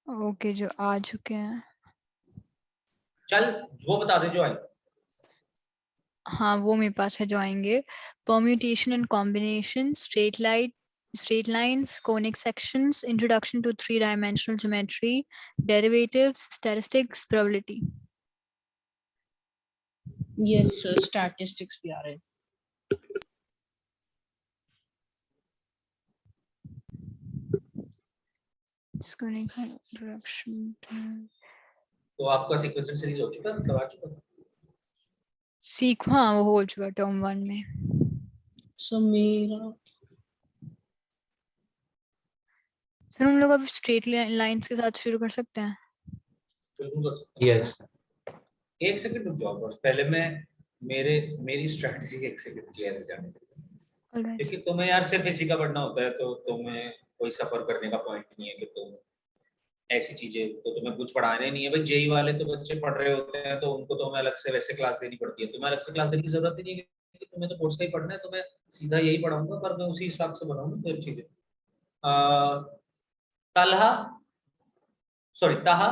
Okay, जो आ चुके हैं। चल वो बता दे जो आए। हाँ, वो मेरे पास है जो आएंगे। Permutation and combination, straight lines, conic sections, introduction to three-dimensional geometry, derivatives, statistics, probability. Yes sir, statistics भी आ रहे हैं। Conic introduction to... तो आपका सीक्वेंसर सीरीज हो चुका, मतलब आ चुका। सीख, हाँ वो हो चुका टर्म 1 में। सो मेरा सर हम लोग अब स्ट्रेट लाइंस के साथ शुरू कर सकते हैं। बिल्कुल कर सकते हैं। यस, एक सेकंड रुक जाओ बस, पहले मैं मेरी स्ट्रेटजी एक सेकंड क्लियर हो जाने दो। Alright. क्योंकि तुम्हें यार सिर्फ इसी का पढ़ना होता है, तो तुम्हें कोई सफर करने का पॉइंट नहीं है कि तुम ऐसी चीजें, तो तुम्हें कुछ पढ़ाने नहीं है भाई। जेई वाले तो बच्चे पढ़ रहे होते हैं, तो उनको तो हमें अलग से वैसे क्लास देनी पड़ती है। तुम्हें अलग से क्लास देने की जरूरत ही नहीं है, कि तुम्हें तो कोर्स का ही पढ़ना है। तो मैं सीधा यही पढ़ाऊंगा, पर मैं उसी हिसाब से बनाऊंगा फिर चीजें। तलहा, सॉरी तहा,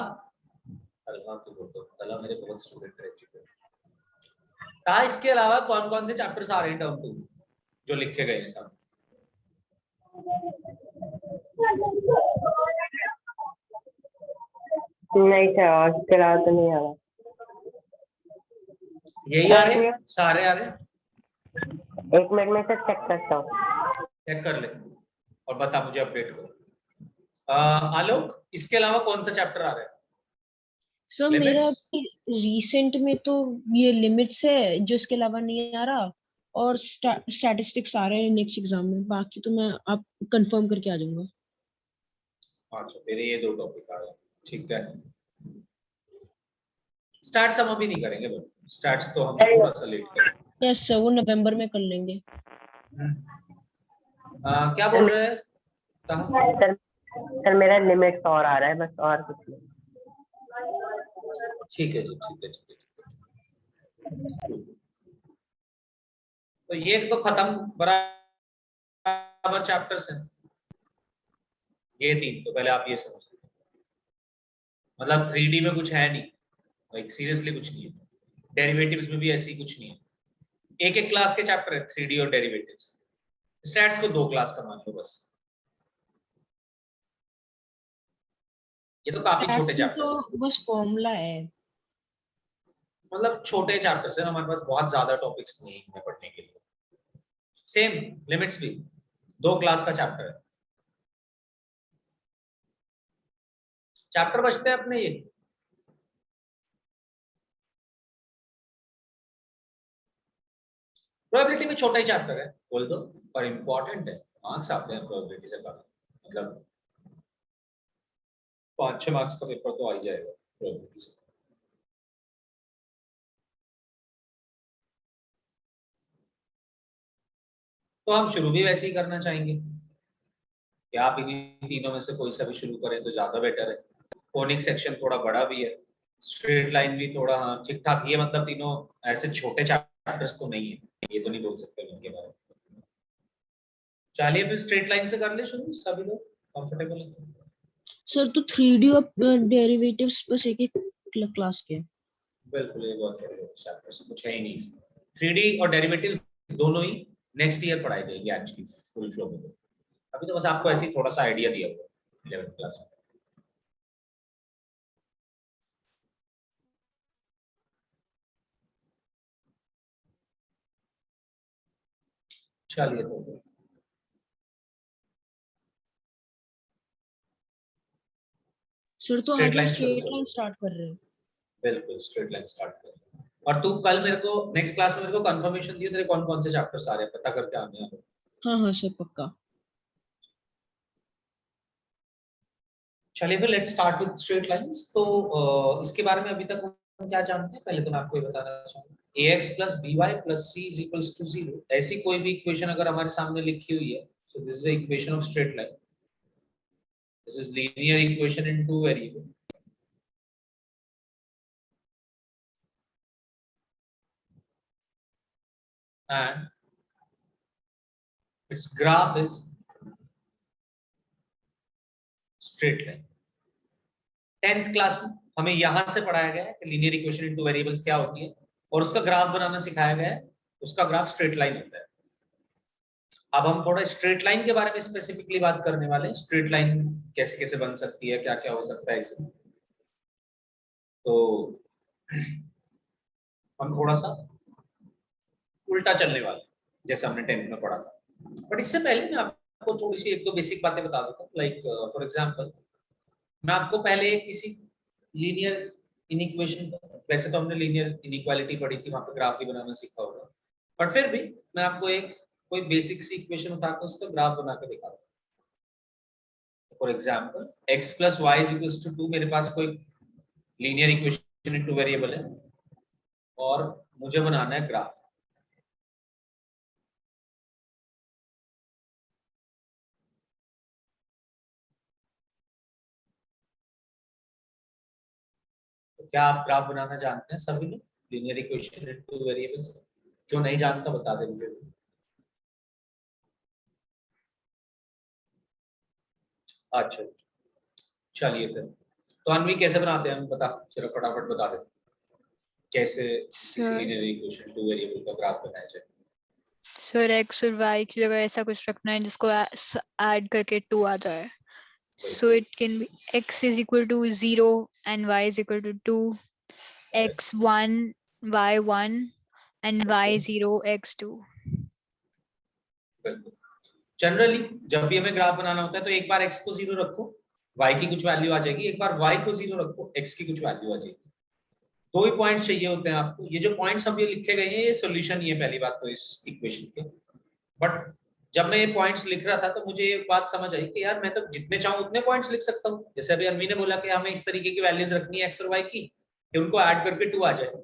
तलहा तो बोलता हूँ, तलहा मेरे बहुत स्टूडेंट रह चुके हैं। तहा, इसके अलावा कौन कौन से चैप्टर्स आ रहे हैं टर्म 2 जो लिखे गए हैं सब? नहीं सर, इसके अलावा तो नहीं आ रहा। यही आ रहे हैं, सारे आ रहे हैं। एक मिनट में से चेक करता हूँ। चेक कर ले और बता मुझे, अपडेट करो। आलोक, इसके अलावा कौन सा चैप्टर आ रहा है? सर मेरा रिसेंट में तो ये लिमिट्स है जो इसके अलावा नहीं आ रहा, और स्टैटिस्टिक्स आ रहे हैं नेक्स्ट एग्जाम में। बाकी तो मैं आप कंफर्म करके आ जाऊंगा। अच्छा, मेरे ये दो टॉपिक आ रहे हैं, ठीक है। स्टार्ट्स हम अभी नहीं करेंगे, बट स्टार्ट्स तो हम थोड़ा सा लेट करेंगे। यस सर, वो नवंबर में कर लेंगे। क्या बोल रहे हैं? सर मेरा लिमिट्स और आ रहा है बस, और कुछ नहीं। ठीक है जी, ठीक है, ठीक है, ठीक है। तो ये तो खत्म बराबर चैप्टर्स हैं, ये तीन तो पहले आप ये समझ लीजिए। मतलब 3D में कुछ है नहीं, लाइक सीरियसली कुछ नहीं है। डेरिवेटिव्स में भी ऐसी कुछ नहीं है। एक एक क्लास के चैप्टर है 3D और डेरिवेटिव्स। स्टैट्स को 2 क्लास का मान लो बस। ये तो काफी छोटे स्टैट्स में चैप्टर्स हैं, तो बस फॉर्मूला है। मतलब छोटे चैप्टर्स हैं, हमारे पास बहुत ज्यादा टॉपिक्स नहीं है पढ़ने के लिए। सेम लिमिट्स भी 2 क्लास का चैप्टर है। चैप्टर बचते हैं अपने ये। प्रोबेबिलिटी भी छोटा ही चैप्टर है बोल दो, पर इंपॉर्टेंट है। मार्क्स आते हैं प्रोबेबिलिटी से काफी, मतलब 5-6 मार्क्स का पेपर तो आ ही जाएगा प्रोबेबिलिटी से। तो हम शुरू भी वैसे ही करना चाहेंगे कि आप इन्हीं तीनों में से कोई सा भी शुरू करें तो ज्यादा बेटर है। कोनिक सेक्शन थोड़ा बड़ा भी है, स्ट्रेट लाइन भी थोड़ा हाँ ठीक ठाक ही है। मतलब तीनों ऐसे छोटे चैप्टर्स तो नहीं है, ये तो नहीं बोल सकते इनके बारे में। चलिए फिर स्ट्रेट लाइन से कर ले शुरू, सभी लोग कंफर्टेबल है? सर तो 3D और डेरिवेटिव्स बस एक एक क्लास के। बिल्कुल, ये बहुत छोटे छोटे चैप्टर्स, कुछ है ही नहीं इसमें। 3D और डेरिवेटिव्स दोनों ही नेक्स्ट ईयर पढ़ाई जाएगी एक्चुअली फुल फ्लो में। अभी तो बस आपको ऐसे ही थोड़ा सा आइडिया दिया हुआ 11th क्लास में। चलिए तो सर तो स्ट्रेट आज हम लाइन शुरू स्ट्रेट करो। लाइन स्टार्ट कर रहे हैं। बिल्कुल स्ट्रेट लाइन स्टार्ट करो। और तू कल मेरे को नेक्स्ट क्लास में मेरे को कंफर्मेशन दियो तेरे कौन कौन से चैप्टर्स आ रहे हैं, पता करके आने हैं। हाँ हाँ सर, पक्का। चलिए फिर let's start with straight lines. तो इसके बारे में अभी तक हम क्या जानते हैं, पहले तो मैं आपको ये बताना चाहूंगा। ax plus by plus c is equals to 0, ऐसी कोई भी इक्वेशन अगर हमारे सामने लिखी हुई है, so this is the equation of straight line. This is linear equation in two variables. And its graph is straight line. 10th class में हमें यहाँ से पढ़ाया गया है कि लीनियर इक्वेशन इनटू वेरिएबल्स क्या होती है और उसका ग्राफ बनाना सिखाया गया है। उसका ग्राफ स्ट्रेट लाइन होता है। अब हम थोड़ा स्ट्रेट लाइन के बारे में स्पेसिफिकली बात करने वाले हैं। स्ट्रेट लाइन कैसे कैसे बन सकती है, क्या क्या हो सकता है इसमें। तो हम थोड़ा सा उल्टा चलने वाले जैसे हमने 10th में पढ़ा था। बट इससे पहले मैं आपको थोड़ी सी 1-2 बेसिक बातें बता देता हूँ। लाइक फॉर एग्जांपल मैं आपको पहले किसी लीनियर इनइक्वेशन, वैसे तो हमने लीनियर इनइक्वालिटी पढ़ी थी, वहां पे ग्राफ भी बनाना सीखा होगा, बट फिर भी मैं आपको एक कोई बेसिक सी इक्वेशन उठाकर उसका ग्राफ बना के दिखा दूँ। फॉर एग्जांपल x + y = 2 मेरे पास कोई लीनियर इक्वेशन इनटू वेरिएबल है और मुझे बनाना है ग्राफ। तो क्या आप ग्राफ बनाना जानते हैं सभी लोग लीनियर इक्वेशन इनटू वेरिएबल्स? जो नहीं जानता बता दे मुझे। अच्छा चलिए फिर तो अनवी कैसे बनाते हैं हम बता, चलो फटाफट बता दे कैसे किसी sir linear equation two variable का ग्राफ बनाया जाए। सर x और y की जगह ऐसा कुछ रखना है जिसको ऐड करके 2 आ जाए। So it can be x is equal to 0 and y is equal to 2, x1 y1 and y0 x2. Generally जब भी हमें ग्राफ बनाना होता है तो एक बार x को 0 रखो, y की कुछ वैल्यू आ जाएगी, एक बार y को 0 रखो, x की कुछ वैल्यू आ जाएगी। दो ही पॉइंट्स चाहिए होते हैं आपको। ये जो पॉइंट्स अब ये लिखे गए हैं ये सॉल्यूशन ही है पहली बात तो इस इक्वेशन के। बट जब मैं ये पॉइंट्स लिख रहा था तो मुझे एक बात समझ आई कि यार मैं तो जितने चाहूं उतने पॉइंट्स लिख सकता हूँ। जैसे अभी अनवी ने बोला कि हमें इस तरीके की वैल्यूज रखनी है x और y की कि उनको ऐड करके 2 आ जाए।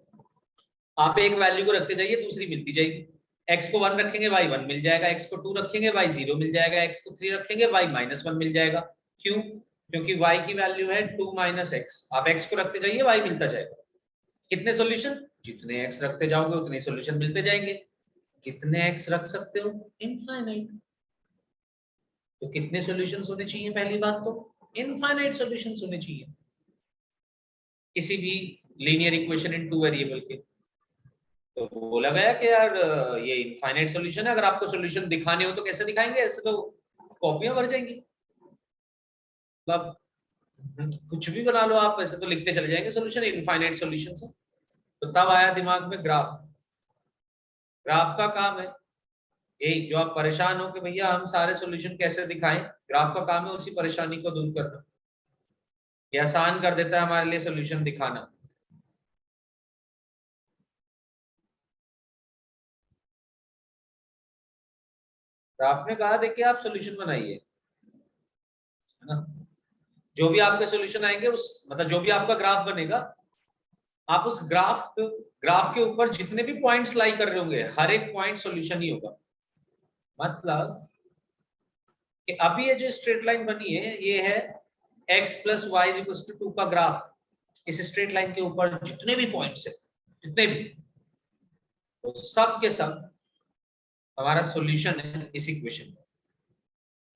आप एक वैल्यू को रखते जाइए दूसरी मिलती जाएगी। x को 1 रखेंगे y 1 मिल जाएगा, x को 2 रखेंगे y 0 मिल जाएगा, x को 3 रखेंगे y -1 मिल जाएगा। क्यों? क्योंकि y की वैल्यू है 2 - x। आप x को रखते जाइए y मिलता जाएगा। कितने सॉल्यूशन? जितने x रखते जाओगे उतने सॉल्यूशन मिलते जाएंगे। कितने x रख सकते हो? इनफाइनाइट। तो कितने सॉल्यूशंस होने चाहिए? पहली बात तो इनफाइनाइट सॉल्यूशंस होने चाहिए किसी भी linear equation in two variable के। तो बोला गया कि यार ये इनफाइनाइट सॉल्यूशन है, अगर आपको सॉल्यूशन दिखाने हो तो कैसे दिखाएंगे? ऐसे तो कॉपियां भर जाएंगी। मतलब कुछ भी बना लो आप, ऐसे तो लिखते चले जाएंगे सॉल्यूशन, इनफाइनाइट सॉल्यूशन है। तो तब आया दिमाग में ग्राफ। ग्राफ का काम है यही, जो आप परेशान हो कि भैया हम सारे सॉल्यूशन कैसे दिखाएं, ग्राफ का काम है उसी परेशानी को दूर करना। ये आसान कर देता है हमारे लिए सॉल्यूशन दिखाना। तो आपने कहा देखिए आप सॉल्यूशन बनाइए, है ना? जो भी आपके सॉल्यूशन आएंगे उस मतलब जो भी आपका ग्राफ बनेगा, आप उस ग्राफ के ऊपर जितने भी पॉइंट्स लाई कर रहे होंगे हर एक पॉइंट सॉल्यूशन ही होगा। मतलब कि अभी ये जो स्ट्रेट लाइन बनी है ये है x + y = 2 का ग्राफ। इस स्ट्रेट लाइन के ऊपर जितने भी पॉइंट्स है, जितने भी, तो सब के सब हमारा सॉल्यूशन है इस इक्वेशन में।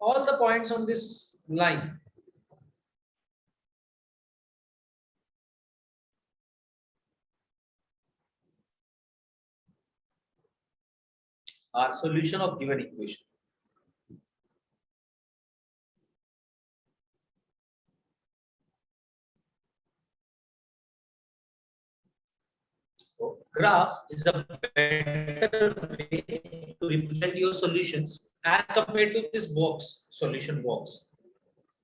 All the points on this line are solution of given equation. So graph is a better way to represent your solutions as compared to this box, solution box.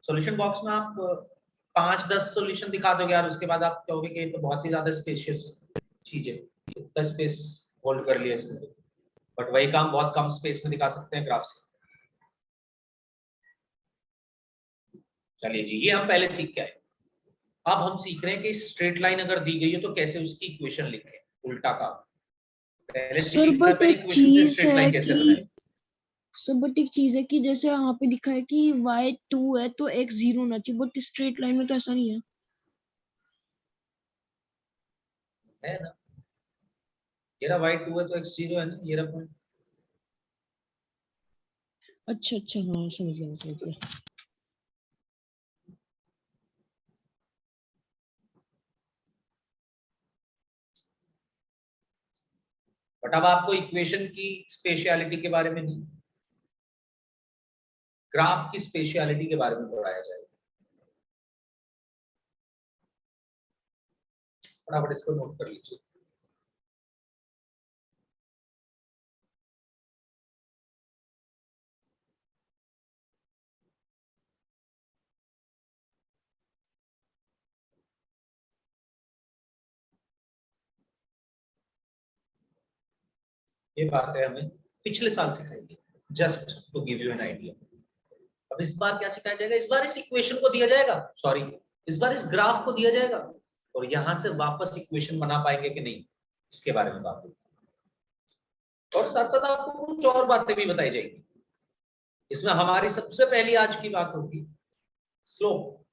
Solution box में आप 5-10 solution दिखा दोगे यार, उसके बाद आप कहोगे कि ये तो बहुत ही ज्यादा स्पेशियस चीज है, इतना स्पेस होल्ड कर लिया इसने। बट वही काम बहुत कम स्पेस में दिखा सकते हैं ग्राफ से। चलिए जी, ये हम पहले सीख के आए। अब हम सीख रहे हैं कि स्ट्रेट लाइन अगर दी गई है तो कैसे उसकी इक्वेशन लिखें, उल्टा काम। पहले सर सीख रहा बट था एक इक्वेशन से चीज स्ट्रेट है लाइन कैसे कि बनाए। सर बट एक चीज है कि जैसे यहाँ पे लिखा है कि y2 है तो x 0 होना चाहिए, बट स्ट्रेट लाइन में तो ऐसा नहीं है। है ना, ये रहा y2 है तो x 0 है ना, ये रहा पॉइंट। अच्छा अच्छा, हाँ समझ गया समझ गया। बट अब आपको इक्वेशन की स्पेशलिटी के बारे में नहीं, ग्राफ की स्पेशलिटी के बारे में पढ़ाया जाएगा। फटाफट इसको नोट कर लीजिए। ये बातें हमें पिछले साल सिखाई, just to give you an idea. अब इस बार क्या सिखाया जाएगा? इस बार इस इक्वेशन को दिया जाएगा, सॉरी इस बार इस ग्राफ को दिया जाएगा, और यहां से वापस इक्वेशन बना पाएंगे कि नहीं, इसके बारे में बात होगी। और साथ साथ आपको कुछ और बातें भी बताई जाएगी। इसमें हमारी सबसे पहली आज की बात होगी स्लोप।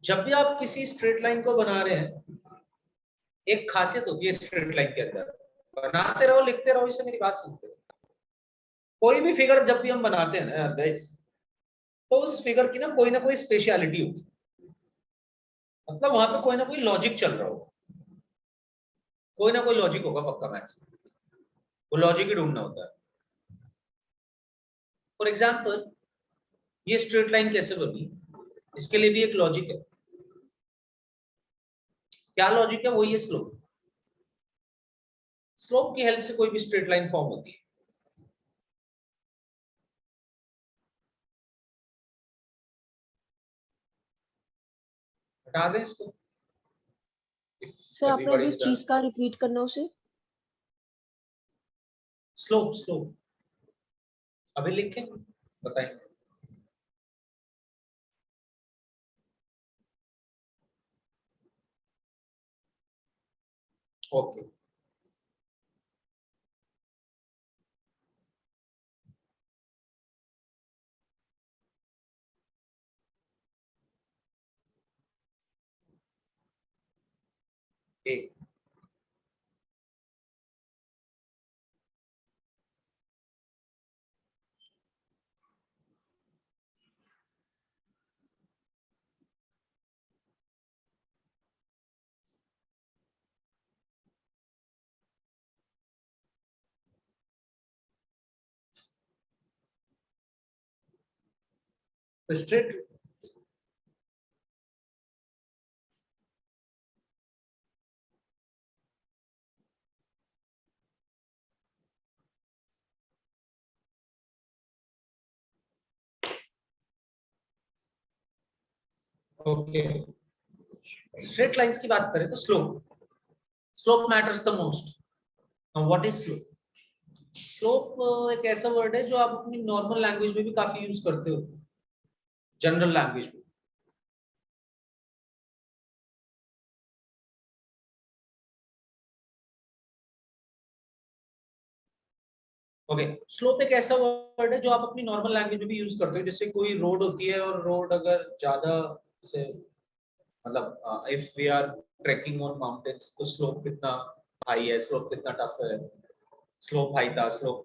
जब भी आप किसी स्ट्रेट लाइन को बना रहे हैं, एक खासियत होती है स्ट्रेट लाइन के अंदर, बनाते रहो लिखते रहो, इससे मेरी बात सुनते रहो। कोई भी फिगर जब भी हम बनाते हैं ना गाइस, तो उस फिगर की ना कोई स्पेशलिटी होगी, मतलब वहां पे कोई ना कोई लॉजिक चल रहा होगा, कोई ना कोई लॉजिक होगा पक्का मैथ्स में, वो लॉजिक ही ढूंढना होता है। फॉर एग्जाम्पल ये स्ट्रेट लाइन कैसे बनी, इसके लिए भी एक लॉजिक है। क्या लॉजिक है? वो ये स्लोप। स्लोप की हेल्प से कोई भी स्ट्रेट लाइन फॉर्म होती है। हटा दें इसको। सर आपने अभी इस चीज का रिपीट करना उसे। स्लोप स्लोप अभी लिखें, बताएं। ओके एक स्ट्रेट ओके। स्ट्रेट लाइंस की बात करें तो slope matters the most. What is slope? Slope एक ऐसा वर्ड है जो आप अपनी नॉर्मल लैंग्वेज में भी काफी यूज करते हो, जनरल लैंग्वेज में। ओके स्लोप एक ऐसा वर्ड है जो आप अपनी नॉर्मल लैंग्वेज में भी यूज करते हो। जैसे कोई रोड होती है, और रोड अगर ज्यादा से मतलब if we are trekking on mountains, तो स्लोप कितना हाई है, स्लोप कितना टफ है, स्लोप हाई था, स्लोप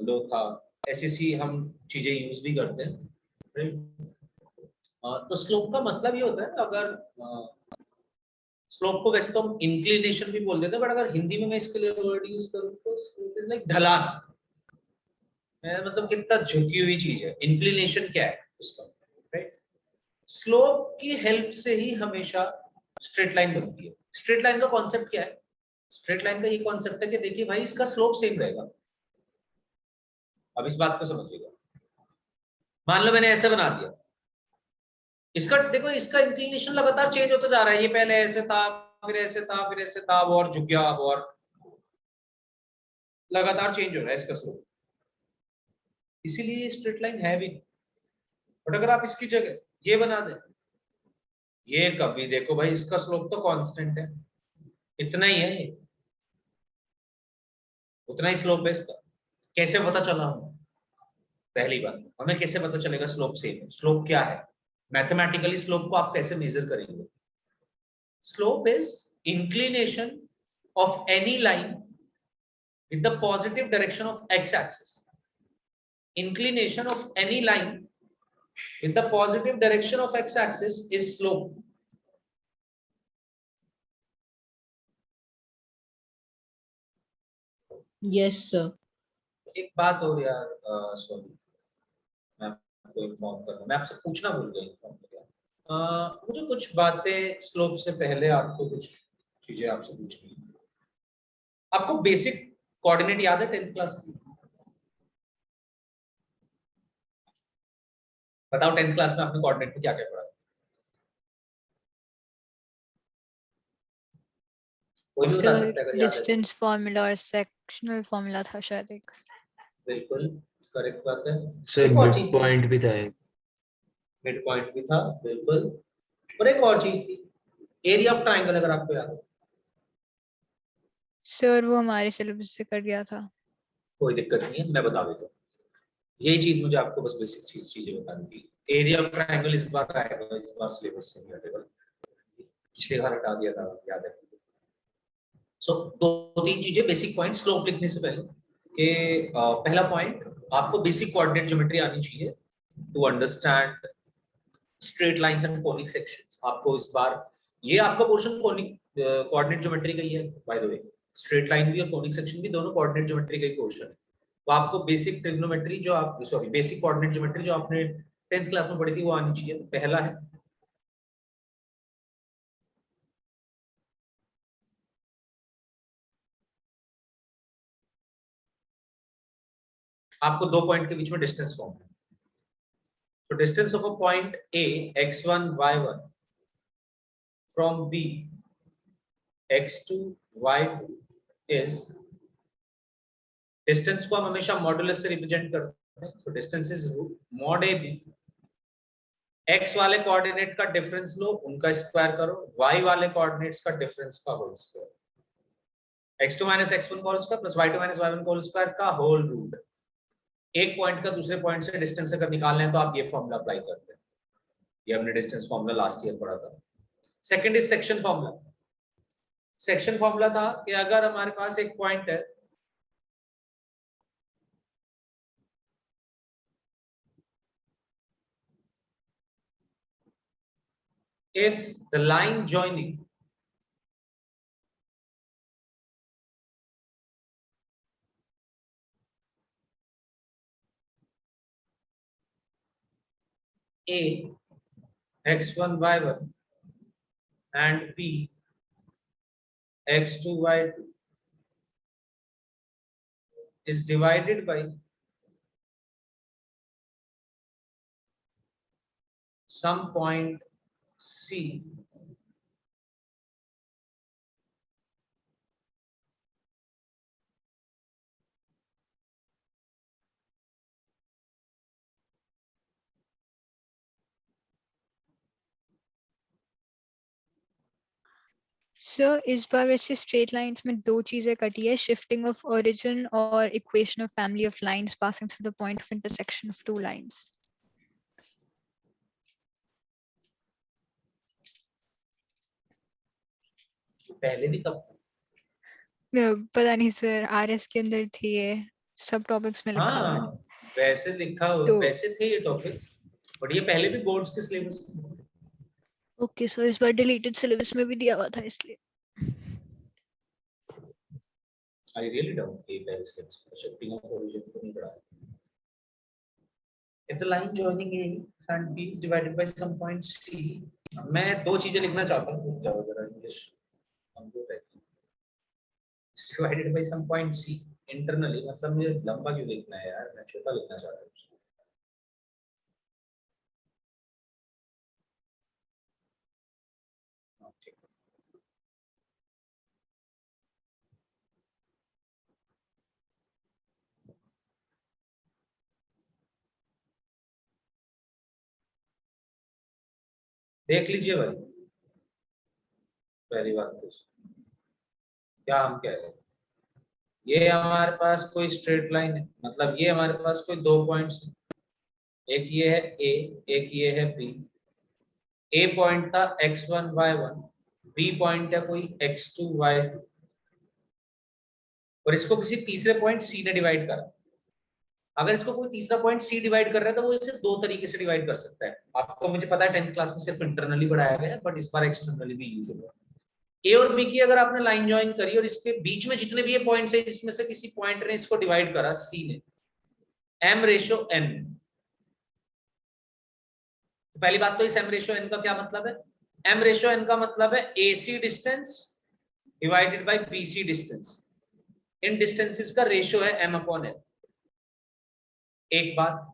लो था, ऐसी सी हम चीजें यूज भी करते हैं, राइट? तो स्लोप का मतलब ये होता है, अगर स्लोप को वैसे तो हम इंक्लिनेशन भी बोल देते हैं, बट अगर हिंदी में मैं इसके लिए वर्ड यूज करूँ तो स्लोप इज लाइक ढलान, मतलब कितना झुकी हुई चीज है। इंक्लिनेशन क्या है उसका, राइट? स्लोप की हेल्प से ही हमेशा स्ट्रेट लाइन बनती है। स्ट्रेट लाइन का कॉन्सेप्ट क्या है? स्ट्रेट लाइन का ये कॉन्सेप्ट है कि देखिए भाई इसका स्लोप सेम रहेगा। अब इस बात को समझिएगा, मान लो मैंने ऐसे बना दिया, इसका देखो इसका इंक्लिनेशन लगातार चेंज होता जा रहा है। ये पहले ऐसे था, फिर ऐसे था, फिर ऐसे था, अब और झुक गया, अब और लगातार चेंज हो रहा है इसका स्लोप, इसीलिए स्ट्रेट लाइन है भी। बट अगर आप इसकी जगह ये बना दें, ये कभी देखो भाई इसका स्लोप तो कांस्टेंट है, इतना ही है, ये उतना ही स्लोप है इसका। कैसे पता चला हमें? पहली बात, हमें कैसे पता चलेगा स्लोप सेम है? स्लोप क्या है? मैथमेटिकली स्लोप को आप कैसे मेजर करेंगे? Slope is inclination of any line with the positive direction of x-axis. Inclination of any line with the positive direction of x-axis is slope. Yes sir. एक बात और यार, सॉरी मैं आपको इन्फॉर्म कर रहा हूँ, मैं आपसे पूछना भूल गया, इन्फॉर्म कर गया। मुझे कुछ बातें स्लोप से पहले आपको कुछ चीजें आपसे पूछनी है। आपको बेसिक कोऑर्डिनेट याद है 10th क्लास में? बताओ 10th क्लास में आपने कोऑर्डिनेट में क्या क्या पढ़ा? कोई भी बता सकता है अगर याद है तो। डिस्टेंस फार्मूला और सेक्शनल फार्मूला था शायद एक। बिल्कुल करेक्ट बात है। सर एक और मिड चीज पॉइंट भी था एक। मिड पॉइंट भी था, बिल्कुल। और एक और चीज थी, एरिया ऑफ ट्रायंगल, अगर आपको याद हो। सर वो हमारे सिलेबस से कर गया था। कोई दिक्कत नहीं है, मैं बता देता हूँ। यही चीज मुझे आपको बस बेसिक चीजें बतानी थी। एरिया ऑफ ट्रायंगल इस बार आएगा, इस बार सिलेबस से नहीं हटेगा। पिछले बार हटा दिया था, याद है। सो दो तीन चीजें बेसिक पॉइंट स्लोप लिखने से पहले कि पहला पॉइंट, आपको बेसिक कोऑर्डिनेट ज्योमेट्री आनी चाहिए to understand straight lines and conic sections. आपको इस बार ये आपका पोर्शन कोनिक कोऑर्डिनेट ज्योमेट्री का ही है by the way. Straight line भी और कोनिक सेक्शन भी दोनों कोऑर्डिनेट ज्योमेट्री का ही पोर्शन है। तो आपको बेसिक ट्रिग्नोमेट्री जो आप सॉरी बेसिक कोऑर्डिनेट ज्योमेट्री जो आपने 10th क्लास में पढ़ी थी वो आनी चाहिए, पहला है। आपको दो पॉइंट के बीच में डिस्टेंस फॉर्म है। So distance of a point A x1 y1 from B x2 y2 is, distance को हम हमेशा मॉडुलस से रिप्रेजेंट करते हैं। So distance is mod AB। x वाले कोऑर्डिनेट का डिफरेंस लो, उनका स्क्वायर करो, y वाले कोऑर्डिनेट्स का डिफरेंस का whole square. x2 minus x1 का whole square plus y2 minus y1 का होल स्क्वायर का होल रूट। एक पॉइंट का दूसरे पॉइंट से डिस्टेंस अगर निकालना है तो आप ये फॉर्मूला अप्लाई करते हैं। ये हमने डिस्टेंस फॉर्मूला लास्ट ईयर पढ़ा था। Second is section formula. Section formula था कि अगर हमारे पास एक पॉइंट है, if the line joining A x1 y1 and B x2 y2 is divided by some point C, sir इस बार वैसे स्ट्रेट लाइंस में दो चीजें कटी है, शिफ्टिंग ऑफ ओरिजिन और equation of family of lines passing through the point of intersection of two lines. पहले भी कब? पता नहीं सर, आरएस के अंदर थी ये, सब टॉपिक्स में लिखा हुआ है। हाँ वैसे लिखा तो वैसे थे ये टॉपिक्स, बट ये पहले भी बोर्ड्स के सिलेबस में। ओके सर, इस बार डिलीटेड सिलेबस में भी दिया हुआ था इसलिए। I really doubt कि पहले सिलेबस में शिफ्टिंग ऑफ ओरिजिन को नहीं पढ़ा है। If the line joining A and B is divided by some point C, मैं दो चीजें लिखना चाहता हूँ, जाओ जरा इंग्लिश समझो पहले। Divided by some point C internally, मतलब मुझे लंबा क्यों लिखना है यार, मैं छोटा लिखना चाहता हूँ। देख लीजिए भाई, पहली बात तो क्या हम कह रहे हैं, ये हमारे पास कोई स्ट्रेट लाइन है, मतलब ये हमारे पास कोई दो पॉइंट्स है, एक ये है A, एक ये है B। A पॉइंट था x1 y1, B पॉइंट है कोई x2 y2, और इसको किसी तीसरे पॉइंट C ने डिवाइड करा। अगर इसको कोई तीसरा पॉइंट C डिवाइड कर रहा है तो वो इसे दो तरीके से डिवाइड कर सकता है। आपको मुझे पता है 10th क्लास में सिर्फ इंटरनली पढ़ाया गया है, बट इस बार एक्सटर्नली भी यूज होगा। ए और बी की अगर आपने लाइन ज्वाइन करी और इसके बीच में जितने भी ये पॉइंट्स है इसमें से किसी पॉइंट ने इसको डिवाइड करा सी ने m/n, तो पहली बात तो इस m/n का क्या मतलब है? m/n का मतलब है AC distance divided by BC distance. In distances का रेशियो है m/n। एक बात।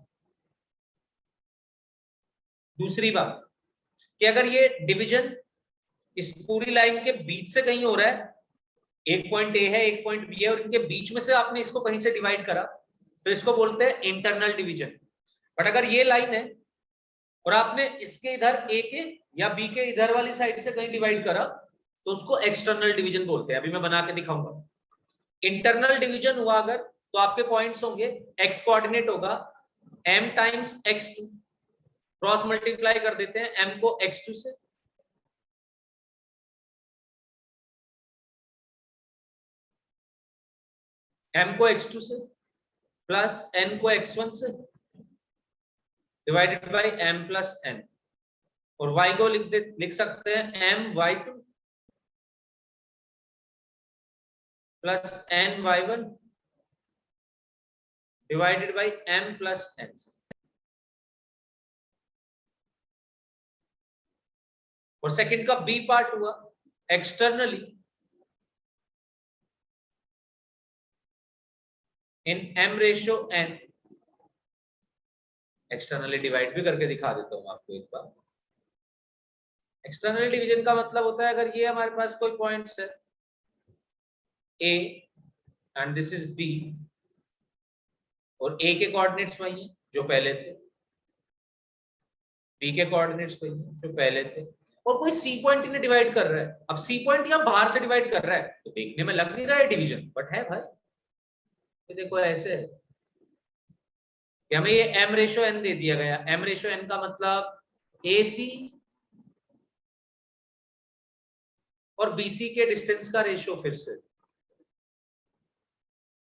दूसरी बात कि अगर ये डिवीजन इस पूरी लाइन के बीच से कहीं हो रहा है, एक पॉइंट ए है एक पॉइंट बी है और इनके बीच में से आपने इसको कहीं से डिवाइड करा, तो इसको बोलते हैं इंटरनल डिवीजन। बट अगर ये लाइन है और आपने इसके इधर ए के या बी के इधर वाली साइड से कहीं डिवाइड करा, तो उसको एक्सटर्नल डिवीजन बोलते हैं। अभी मैं बना के दिखाऊंगा। इंटरनल डिवीजन हुआ अगर, तो आपके पॉइंट्स होंगे, एक्स कोऑर्डिनेट होगा m times x2, cross multiply कर देते हैं m को x2 से, m को x2 से प्लस n को x1 से divided by m plus n, और y को लिख सकते हैं my2 plus ny1 divided by m plus n। और सेकंड का बी पार्ट हुआ एक्सटर्नली इन m/n। एक्सटर्नली डिवाइड भी करके दिखा देता हूं आपको एक बार। एक्सटर्नल डिवीजन का मतलब होता है अगर ये हमारे पास कोई पॉइंट्स है A and this is B और A के कोऑर्डिनेट्स वही हैं जो पहले थे, B के कोऑर्डिनेट्स वही हैं जो पहले थे, और कोई C पॉइंट इन्हें डिवाइड कर रहा है। अब C पॉइंट यहाँ बाहर से डिवाइड कर रहा है तो देखने में लग नहीं रहा है डिवीजन, बट है भाई। ये देखो ऐसे है कि हमें ये m/n दे दिया गया। m/n का मतलब AC और BC के डिस्टेंस का रेशियो। फिर से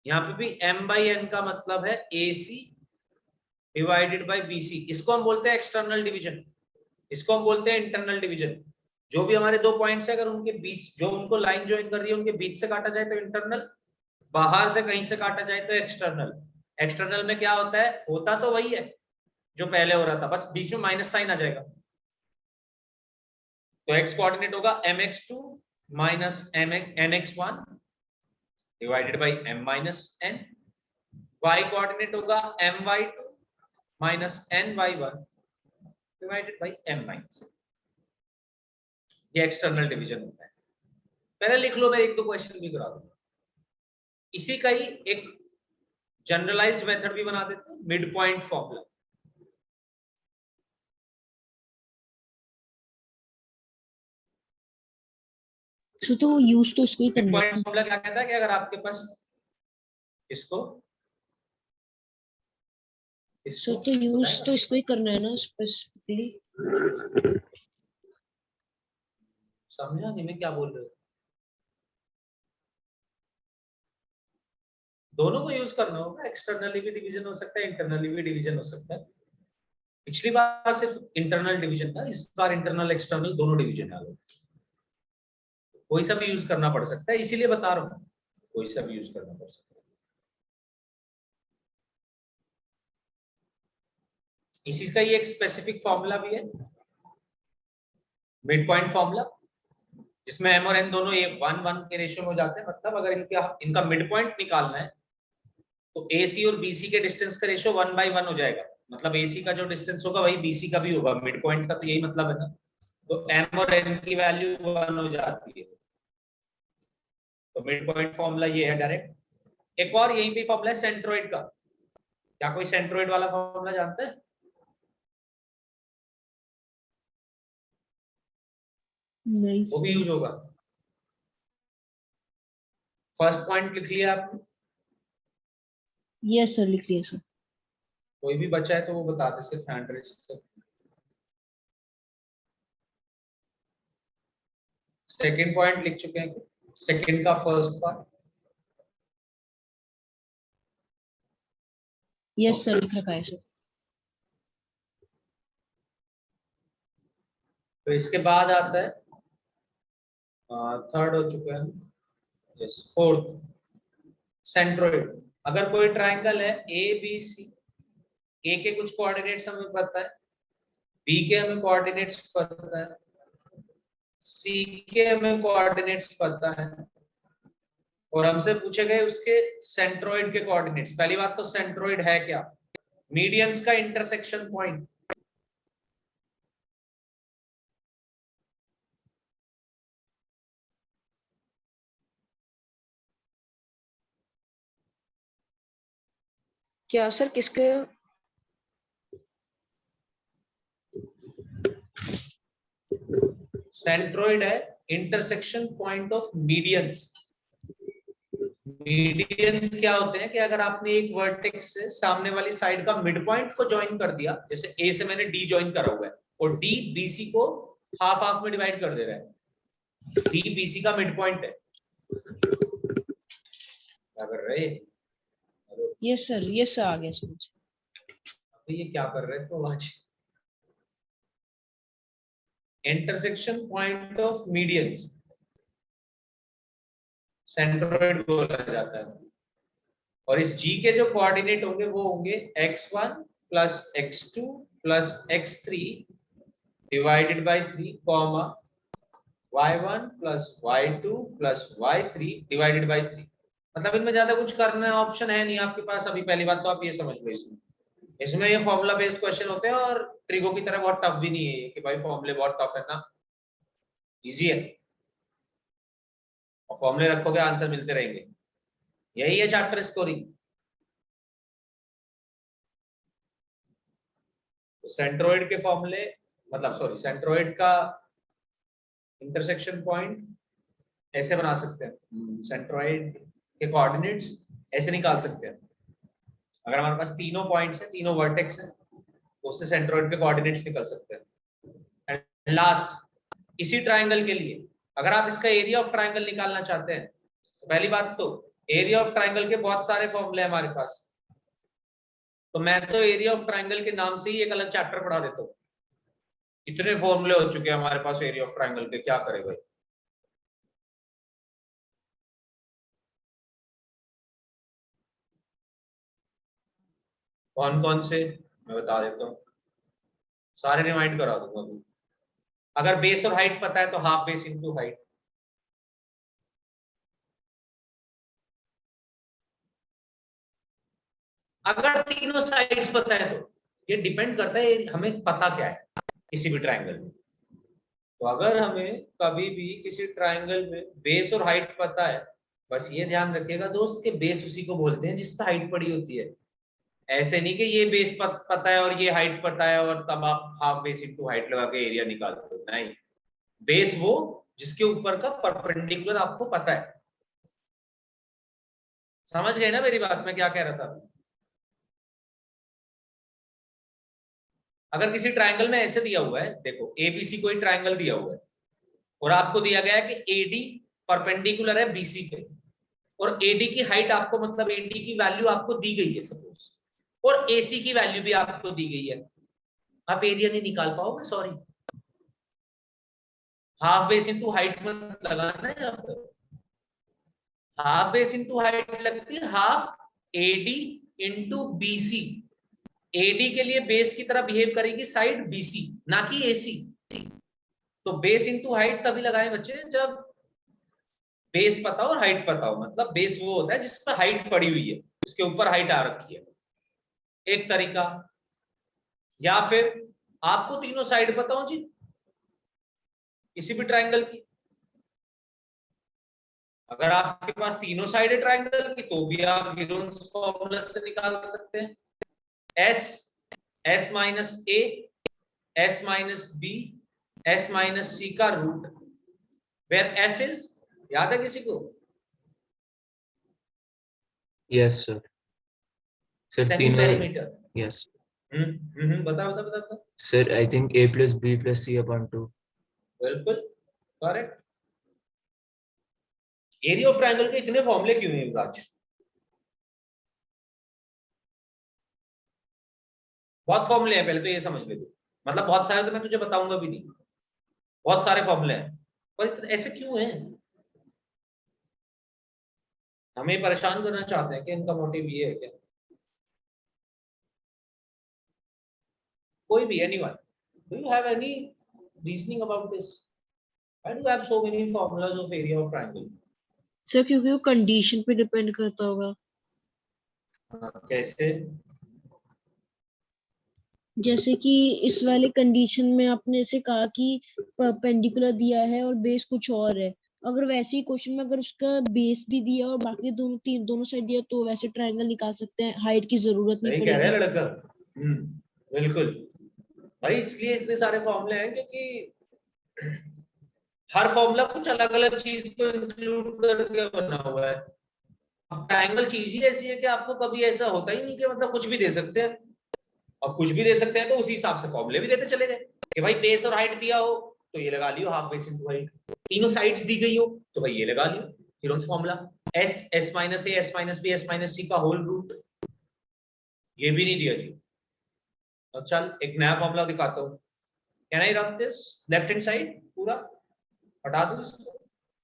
यहाँ पे भी m/n का मतलब है AC डिवाइडेड बाय BC। इसको हम बोलते हैं एक्सटर्नल डिवीजन, इसको हम बोलते हैं इंटरनल डिवीजन। जो भी हमारे दो पॉइंट्स है अगर उनके बीच जो उनको लाइन ज्वाइन कर रही है उनके बीच से काटा जाए तो इंटरनल, बाहर से कहीं से काटा जाए तो एक्सटर्नल। एक्सटर्नल में क्या होता है, होता तो वही है जो पहले हो रहा था, बस बीच में माइनस साइन आ जाएगा। तो x कोऑर्डिनेट होगा mx2 minus nx1 divided by m minus n। y coordinate होगा my2 minus ny1 divided by m minus. ये एक्सटर्नल डिवीजन होता है। पहले लिख लो, मैं एक दो क्वेश्चन भी करा दूंगा। इसी का ही एक जनरलाइज्ड मेथड भी बना देते हैं, मिड पॉइंट फॉर्मूला। तो यूज तो इसको ही मिड करना पॉइंट है। फॉर्मूला क्या कहता है कि अगर आपके पास इसको तो यूज तो इसको ही करना है ना स्पेसिफिकली। समझा नहीं मैं क्या बोल रहा हूँ? दोनों को यूज करना होगा। एक्सटर्नली भी डिवीजन हो सकता है, इंटरनली भी डिवीजन हो सकता है। पिछली बार सिर्फ इंटरनल डिवीजन था, इस बार इंटरनल एक्सटर्नल दोनों डिवीजन है। कोई सा भी यूज करना पड़ सकता है, इसीलिए बता रहा हूँ कोई सा भी यूज करना पड़ सकता है। इसी का ये एक स्पेसिफिक फॉर्मूला भी है, मिड पॉइंट फॉर्मूला, जिसमें m और n दोनों ये 1:1 के रेशियो में हो जाते हैं। मतलब अगर इनका मिड पॉइंट निकालना है तो AC और BC के डिस्टेंस का रेशियो 1/1 हो जाएगा। मतलब AC का जो डिस्टेंस होगा वही BC का भी होगा। मिड पॉइंट का तो यही मतलब है ना। तो m और n की वैल्यू 1 हो जाती है। तो मिड पॉइंट फॉर्मूला ये है डायरेक्ट। एक और यही भी फॉर्मूला है सेंट्रोइड का। क्या कोई सेंट्रोइड वाला फॉर्मूला जानते हैं? नहीं वो भी यूज होगा। फर्स्ट पॉइंट लिख लिया आपने? यस सर, लिख लिया सर। कोई भी बचा है तो वो बता दे, सिर्फ हैंड रेज कर। सेकंड पॉइंट लिख चुके हैं? सेकंड का फर्स्ट पार्ट? यस सर, लिख रखा है सर। तो इसके बाद आता है थर्ड हो चुका है, यस फोर्थ सेंट्रोइड। अगर कोई ट्रायंगल है ए बी सी, ए के कुछ कोऑर्डिनेट्स हमें पता है, बी के हमें कोऑर्डिनेट्स पता है, सी के हमें कोऑर्डिनेट्स पता है, और हमसे पूछे गए उसके सेंट्रोइड के कोऑर्डिनेट्स। पहली बात तो सेंट्रोइड है क्या? मीडियंस का इंटरसेक्शन पॉइंट। क्या सर किसके? सेंट्रोइड है intersection point of medians. Medians क्या होते हैं कि अगर आपने एक वर्टेक्स से सामने वाली साइड का मिड पॉइंट को ज्वाइन कर दिया, जैसे ए से मैंने डी ज्वाइन करा हुआ है और डी बीसी को हाफ हाफ में डिवाइड कर दे रहा है, डी बीसी का मिड पॉइंट है। क्या कर रहे हैं? यस सर आ गया समझ। ये क्या कर रहे हैं तो आज intersection point of medians centroid बोला जाता है। और इस जी के जो कोऑर्डिनेट होंगे वो होंगे x1 plus x2 plus x3 divided by 3 comma y1 plus y2 plus y3 divided by 3। मतलब इनमें ज्यादा कुछ करना ऑप्शन है नहीं आपके पास अभी। पहली बात तो आप ये समझ लो, इसमें ये फॉर्मूला बेस्ड क्वेश्चन होते हैं और ट्रिगो की तरह बहुत टफ भी नहीं है कि भाई फॉर्मूले बहुत टफ है ना, इजी है और फॉर्मूले रखोगे आंसर मिलते रहेंगे। यही है चैप्टर स्कोरिंग। तो सेंट्रोइड के फॉर्मूले मतलब सॉरी सेंट्रोइड का इंटरसेक्शन पॉइंट ऐसे बना सकते हैं, सेंट्रोइड के कोऑर्डिनेट्स ऐसे निकाल सकते हैं। अगर हमारे पास तीनों पॉइंट्स हैं, तीनों वर्टेक्स हैं, तो उससे सेंट्रोइड के कोऑर्डिनेट्स निकल सकते हैं। एंड लास्ट, इसी ट्रायंगल के लिए अगर आप इसका एरिया ऑफ ट्रायंगल निकालना चाहते हैं तो पहली बात तो एरिया ऑफ ट्रायंगल के बहुत सारे फॉर्मूले हैं हमारे पास। तो मैं तो एरिया ऑफ ट्रायंगल के नाम से ही एक अलग चैप्टर पढ़ा देता हूँ। इतने फॉर्मूले हो चुके हैं हमारे पास एरिया ऑफ ट्रायंगल के, क्या करेगा? कौन कौन से मैं बता देता हूँ, सारे रिमाइंड करा दूंगा अभी। अगर बेस और हाइट पता है तो हाफ बेस इंटू हाइट। अगर तीनों साइड्स पता है तो ये डिपेंड करता है हमें पता क्या है किसी भी ट्रायंगल में। तो अगर हमें कभी भी किसी ट्रायंगल में बेस और हाइट पता है, बस ये ध्यान रखिएगा दोस्त कि बेस उसी को बोलते हैं जिस पर हाइट पड़ी होती है। ऐसे नहीं कि ये बेस पता है और ये हाइट पता है और तब आप हाफ बेस इंटू हाइट लगा के एरिया निकालते हो, नहीं। बेस वो जिसके ऊपर का परपेंडिकुलर आपको पता है। समझ गए ना मेरी बात, मैं क्या कह रहा था? अगर किसी ट्रायंगल में ऐसे दिया हुआ है, देखो एबीसी कोई ट्रायंगल दिया हुआ है और आपको दिया गया है कि एडी परपेंडिकुलर है बीसी पे, और एडी की हाइट आपको मतलब एडी की वैल्यू आपको दी गई है सपोज, और एसी की वैल्यू भी आपको दी गई है। आप एरिया नहीं निकाल पाओगे, sorry. Half base into height मत लगाना है यहाँ पर। हाफ बेस इंटू हाइट लगती है half AD into BC. AD के लिए बेस की तरह बिहेव करेगी साइड बीसी, ना कि एसी। तो बेस इंटू हाइट तभी लगाए बच्चे जब बेस पता हो और हाइट पता हो। मतलब बेस वो होता है जिस पर हाइट पड़ी हुई है, उसके ऊपर हाइट आ रखी है, एक तरीका। या फिर आपको तीनों साइड पता हो जी किसी भी ट्रायंगल की। अगर आपके पास तीनों साइड है ट्रायंगल की तो भी आप गिरोन्स फॉर्मूला से निकाल सकते हैं। S, S minus A, S minus B, S minus C का रूट, वेयर एस इज, याद है किसी को? Yes sir. सर सेमी तीनों, पेरीमीटर। यस बता बता बता बता। Sir. I think a plus b plus c upon 2। बिल्कुल करेक्ट। एरिया ऑफ ट्रायंगल के इतने फॉर्मूले क्यों हैं युवराज? बहुत फॉर्मूले हैं, पहले तो ये समझ ले तू। मतलब बहुत सारे तो मैं तुझे बताऊंगा भी नहीं, बहुत सारे फॉर्मूले हैं। पर ऐसे क्यों है? हमें परेशान करना चाहते हैं कि इनका मोटिव ये है क्या? कोई भी, anyone, do you have any reasoning about this? Why do you have so many formulas of area of triangle? Sir क्योंकि वो कंडीशन पे डिपेंड करता होगा। कैसे? जैसे कि इस वाले कंडीशन में आपने ऐसे कहा कि परपेंडिकुलर दिया है और बेस कुछ और है, अगर वैसे ही क्वेश्चन में अगर उसका बेस भी दिया और बाकी दोनों साइड दिया तो वैसे ट्रायंगल निकाल सकते हैं, हाइट की जरूरत नहीं सही कह रहे हैं पड़ेगी। लड़का। बिल्कुल भाई, इसलिए इतने सारे फॉर्मूले हैं क्योंकि हर फॉर्मूला कुछ अलग अलग चीज को इंक्लूड करके बना हुआ है। ट्रायंगल चीज ही ऐसी है कि आपको कभी ऐसा होता ही नहीं कि मतलब कुछ भी दे सकते हैं, और कुछ भी दे सकते हैं तो उसी हिसाब से फॉर्मूले भी देते चले गए कि भाई बेस और हाइट दिया हो तो ये लगा लियो, हाफ बेस इनटू हाइट। तीनों साइड्स दी गई हो तो भाई ये लगा लियो, Heron's formula, S, S minus A, S minus B, S minus C का होल रूट। ये भी नहीं दिया जी। तो चल एक नया फॉर्मूला दिखाता हूँ। Can I rub this left hand side पूरा हटा दूं इसको?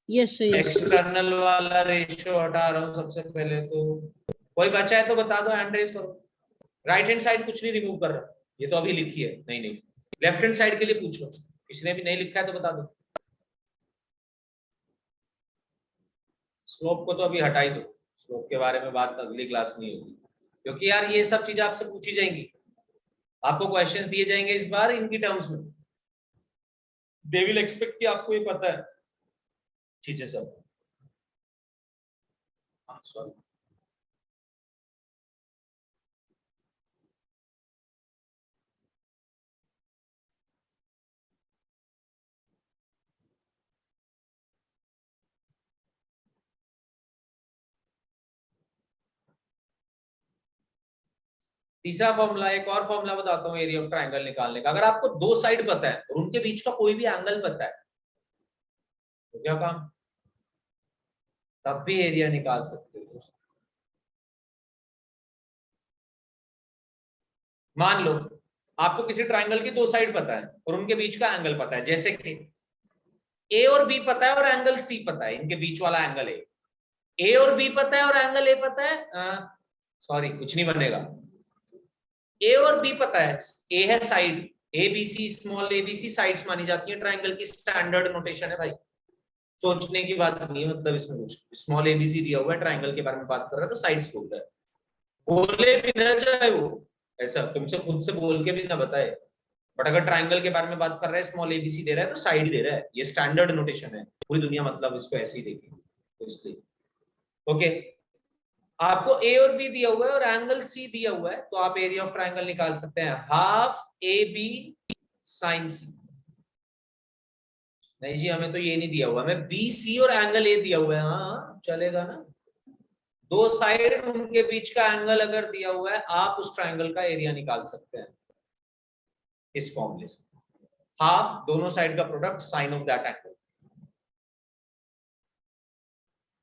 Yes sir, yes. एक्सटर्नल वाला रेशियो हटा रहा हूँ सबसे पहले। तो कोई बचा है तो बता दो, हैंड रेज करो। राइट हैंड साइड कुछ नहीं रिमूव कर रहा, ये तो अभी लिखी है। नहीं नहीं, लेफ्ट हैंड साइड के लिए पूछो, किसी ने भी नहीं लिखा है तो बता दो। स्लोप को तो अभी हटा ही दो, स्लोप के बारे में बात अगली क्लास में होगी, क्योंकि यार ये सब चीजें आपसे पूछी जाएंगी, आपको क्वेश्चंस दिए जाएंगे इस बार इनकी टर्म्स में। दे विल एक्सपेक्ट कि आपको ये पता है चीजें सब। सॉरी, तीसरा फॉर्मूला, एक और फॉर्मूला बताता हूँ एरिया ऑफ ट्रायंगल निकालने का। अगर आपको दो साइड पता है और उनके बीच का कोई भी एंगल पता है तो क्या काम, तब भी एरिया निकाल सकते हो। मान लो आपको किसी ट्रायंगल की दो साइड पता है और उनके बीच का एंगल पता है, जैसे कि ए और बी पता है और एंगल सी पता है, इनके बीच वाला एंगल ए और बी पता है और एंगल ए पता है। सॉरी, कुछ नहीं बनेगा। ए और बी पता है, ए है side, A B C, small A B C sides मानी जाती है ट्रायंगल की, स्टैंडर्ड नोटेशन है भाई, सोचने की बात नहीं है। मतलब इसमें कुछ स्मॉल ए बी सी दिया हुआ है, ट्रायंगल के बारे में बात कर रहा है तो साइड्स बोल रहा है, बोले भी ना चाहे वो, ऐसा तुमसे खुद से बोल के भी ना बताए, बट अगर ट्रायंगल के बारे में बात कर रहा है, स्मॉल एबीसी दे रहा है तो साइड दे रहा है, ये स्टैंडर्ड नोटेशन है, पूरी दुनिया मतलब इसको ऐसे ही देगी। तो इसलिए ओके, आपको ए और बी दिया हुआ है और एंगल सी दिया हुआ है, तो आप एरिया ऑफ ट्रायंगल निकाल सकते हैं, हाफ ए बी साइन सी। नहीं जी, हमें तो ये नहीं दिया हुआ, हमें बी सी और एंगल ए दिया हुआ है। हाँ चलेगा ना, दो साइड उनके बीच का एंगल अगर दिया हुआ है, आप उस ट्रायंगल का एरिया निकाल सकते हैं इस फॉर्मूले से, हाफ दोनों साइड का product sine of that angle.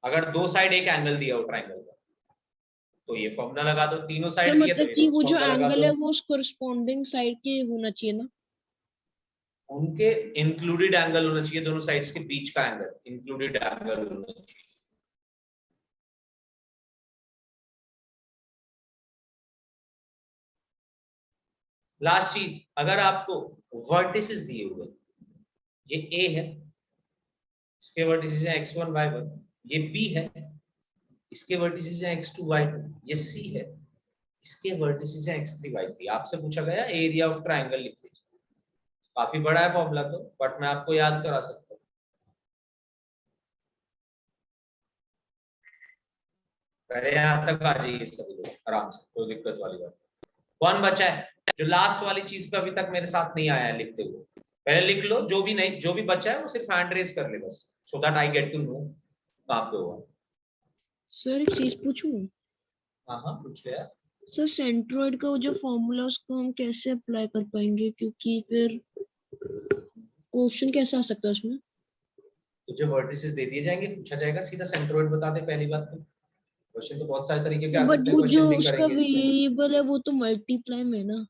अगर दो साइड एक एंगल दिया हो ट्रायंगल का तो ये फॉर्मूला लगा दो, तीनों तो साइड दिए तो मतलब कि ये वो जो फॉर्मूला लगा एंगल दो। है वो उस कोरस्पॉन्डिंग साइड के होना चाहिए ना? उनके इंक्लूडेड एंगल होना चाहिए, दोनों साइड्स के बीच का एंगल इंक्लूडेड एंगल होना चाहिए। लास्ट चीज, अगर आपको वर्टिसेस दिए हुए, ये ए है, इसके वर्टिसेस हैं x1 y1, ये b है, इसके वर्टिसेस हैं x2 y2, ये c है, इसके वर्टिसेस हैं x3 y3। आपसे पूछा गया एरिया ऑफ ट्रायंगल लिख लीजिए, काफी बड़ा है फॉर्मूला तो, बट मैं आपको याद करा सकता हूँ। पहले यहाँ तक आ जाइए सभी लोग आराम से, कोई दिक्कत वाली बात। कौन बचा है जो लास्ट वाली चीज पे अभी तक मेरे साथ नहीं आया है लिखते हुए? पहले लिख लो, जो भी नहीं, जो भी बचा है वो सिर्फ हैंड रेज कर ले बस, so that I get to know कहाँ पे हुआ। सर एक चीज पूछूं? हाँ हाँ पूछ ले यार। सर सेंट्रोइड का वो जो फॉर्मूला उसको हम कैसे अप्लाई कर पाएंगे, क्योंकि फिर क्वेश्चन कैसा आ सकता है उसमें? तुझे वर्टिसेस दे दिए जाएंगे, पूछा जाएगा सीधा सेंट्रोइड बता दे, पहली बात तो। क्वेश्चन तो बहुत सारे तरीके के आ बट सकते हैं, वो जो क्वेश्चन भी उसका करेंगे इसमें। वेरिएबल है वो तो मल्टीप्लाई में है ना?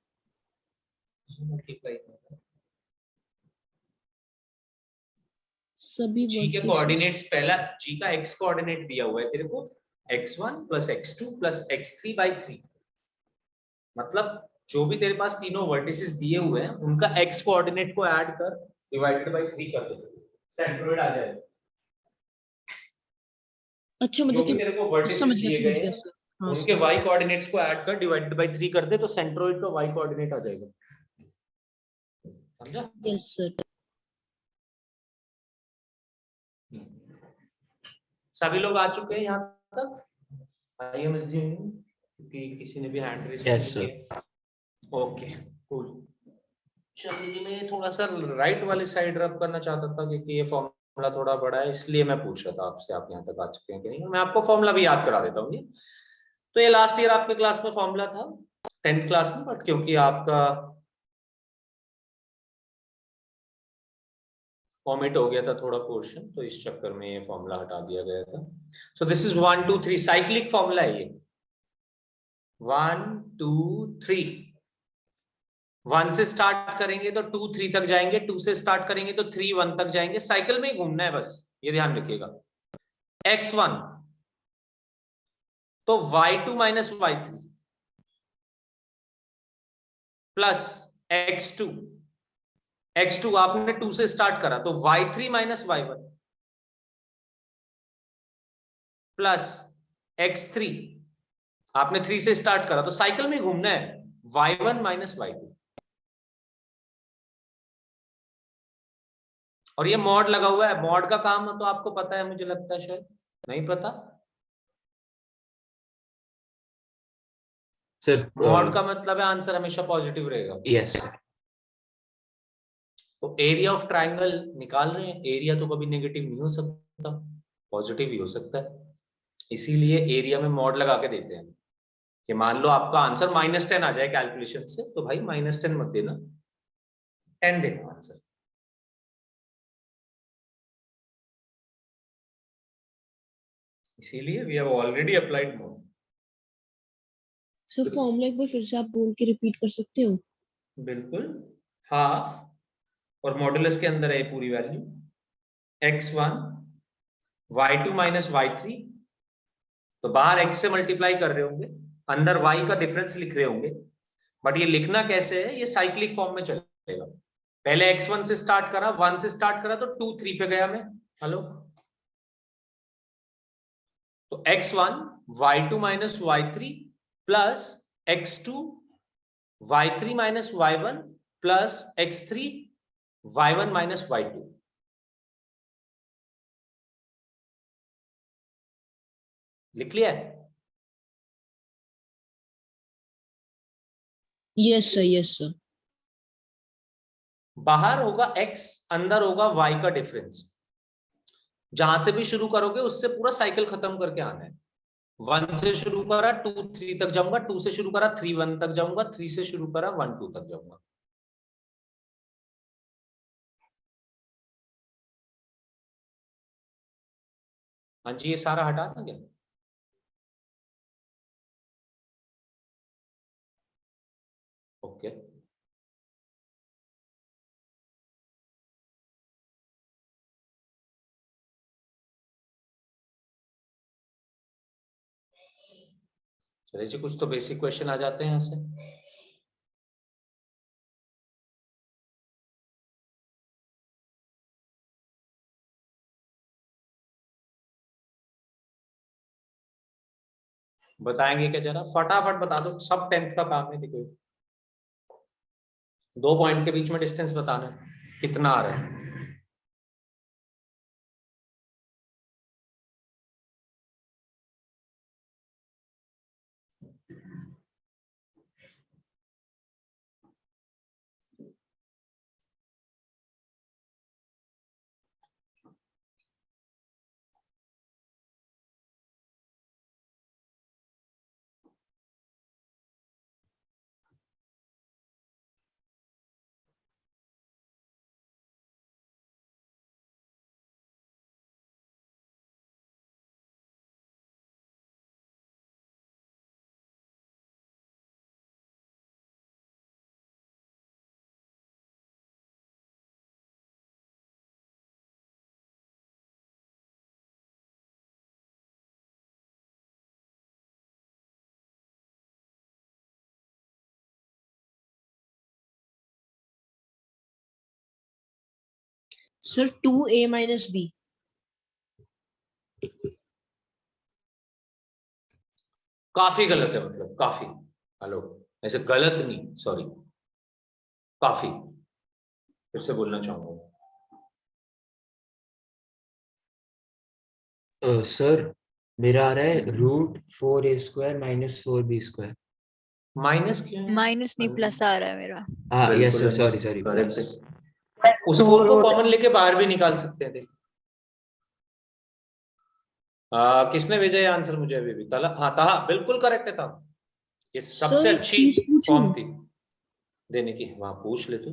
सभी जी के vertices- कोऑर्डिनेट्स, पहला जी का एक्स कोऑर्डिनेट दिया हुआ है तेरे को x1 + x2 + x3/3, मतलब जो भी तेरे पास तीनों वर्टिसेस दिए हुए हैं उनका x कोऑर्डिनेट को ऐड कर, डिवाइडेड बाय 3 कर दे, सेंट्रोइड आ जाएगा। अच्छा जो मतलब भी कि तेरे को वर्टिसेस समझ दिए गया गए हैं सर। हाँ उनके सर। y कोऑर्डिनेट्स को ऐड कर, डिवाइडेड बाय 3 कर दे, तो सेंट्रोइड का y कोऑर्डिनेट आ जाएगा। समझा? Yes sir. सभी लोग आ चुके हैं यहाँ तक? आई एम अज्यूमिंग कि किसी ने भी हैंड रेज Yes, नहीं किया। Okay cool. चलिए जी, मैं थोड़ा सा राइट वाली साइड रब करना चाहता था क्योंकि ये फॉर्मूला थोड़ा बड़ा है, इसलिए मैं पूछ रहा था आपसे, आप यहाँ तक आ चुके हैं कि नहीं। मैं आपको फॉर्मूला भी याद करा देता हूँ ये। तो ये लास्ट ईयर आपके क्लास में फॉर्मूला था 10th क्लास में, बट क्योंकि आपका फॉर्मेट हो गया था थोड़ा पोर्शन, तो इस चक्कर में ये फॉर्मूला हटा दिया गया था। So this is 1 2 3 cyclic formula है ये। 1 2 3, 1 से स्टार्ट करेंगे तो 2 3 तक जाएंगे, 2 से स्टार्ट करेंगे तो 3 1 तक जाएंगे, साइकिल में ही घूमना है बस, ये ध्यान रखिएगा। x1 तो y2 - y3 plus x2, x2 आपने 2 से स्टार्ट करा तो y3 - y1 प्लस x3 आपने 3 से स्टार्ट करा, तो साइकिल में घूमना है y1 - y2। और ये मॉड लगा हुआ है, मॉड का काम तो आपको पता है, मुझे लगता है शायद नहीं पता। sir. मॉड का मतलब है आंसर हमेशा पॉजिटिव रहेगा। Yes, sir. तो एरिया ऑफ ट्राइंगल निकाल रहे हैं, एरिया तो कभी नेगेटिव नहीं हो सकता, पॉजिटिव ही हो सकता है, इसीलिए एरिया में मॉड लगा के देते हैं कि मान लो आपका आंसर -10 आ जाए कैलकुलेशन से, तो भाई -10 मत देना, 10 देना आंसर। इसीलिए we have already applied mod. Sir formula एक बार फिर से आप बोल के रिपीट कर सकते हो? बिल्कुल, हाफ और मॉडुलस के अंदर है पूरी वैल्यू, x1 y2 - y3, तो बाहर x से मल्टीप्लाई कर रहे होंगे, अंदर y का डिफरेंस लिख रहे होंगे, बट ये लिखना कैसे है, ये साइक्लिक फॉर्म में चलेगा। पहले x1 से स्टार्ट करा, 1 से स्टार्ट करा तो 2 3 पे गया मैं, हेलो, तो x1 y2 - y3 plus x2 y3 - y1 plus x3 y1 - y2। लिख लिया है? Yes sir, yes sir. बाहर होगा x, अंदर होगा y का डिफरेंस, जहां से भी शुरू करोगे उससे पूरा साइकिल खत्म करके आना है। 1 से शुरू करा 2 3 तक जाऊंगा, 2 से शुरू करा 3 1 तक जाऊंगा, 3 से शुरू करा 1 2 तक जाऊंगा। हाँ जी, ये सारा हटा था क्या? ओके, चलिए जी, कुछ तो बेसिक क्वेश्चन आ जाते हैं यहाँ से। बताएंगे क्या, जरा फटाफट बता दो, सब 10th का काम है। देखो 2 पॉइंट के बीच में डिस्टेंस बताना है, कितना आ रहा है। Sir 2a minus b. काफी गलत है, मतलब काफी। हेलो, ऐसे गलत नहीं, सॉरी, काफी। फिर से बोलना चाहूंगा। सर मेरा आ रहा है √4a² - 4b²। माइनस क्यों है? माइनस नहीं प्लस आ रहा है मेरा। हाँ यस बिल्कुल सर, है, सॉरी सॉरी, करेक्ट प्लस। है। उस 4 को कॉमन लेके बाहर भी निकाल सकते हैं, देख। किसने भेजा ये आंसर मुझे अभी भी? तला, हाँ ताहा, बिल्कुल करेक्ट है था। ये सबसे सर एक अच्छी चीज पूछूं? फॉर्म थी देने की। वहां पूछ ले तू,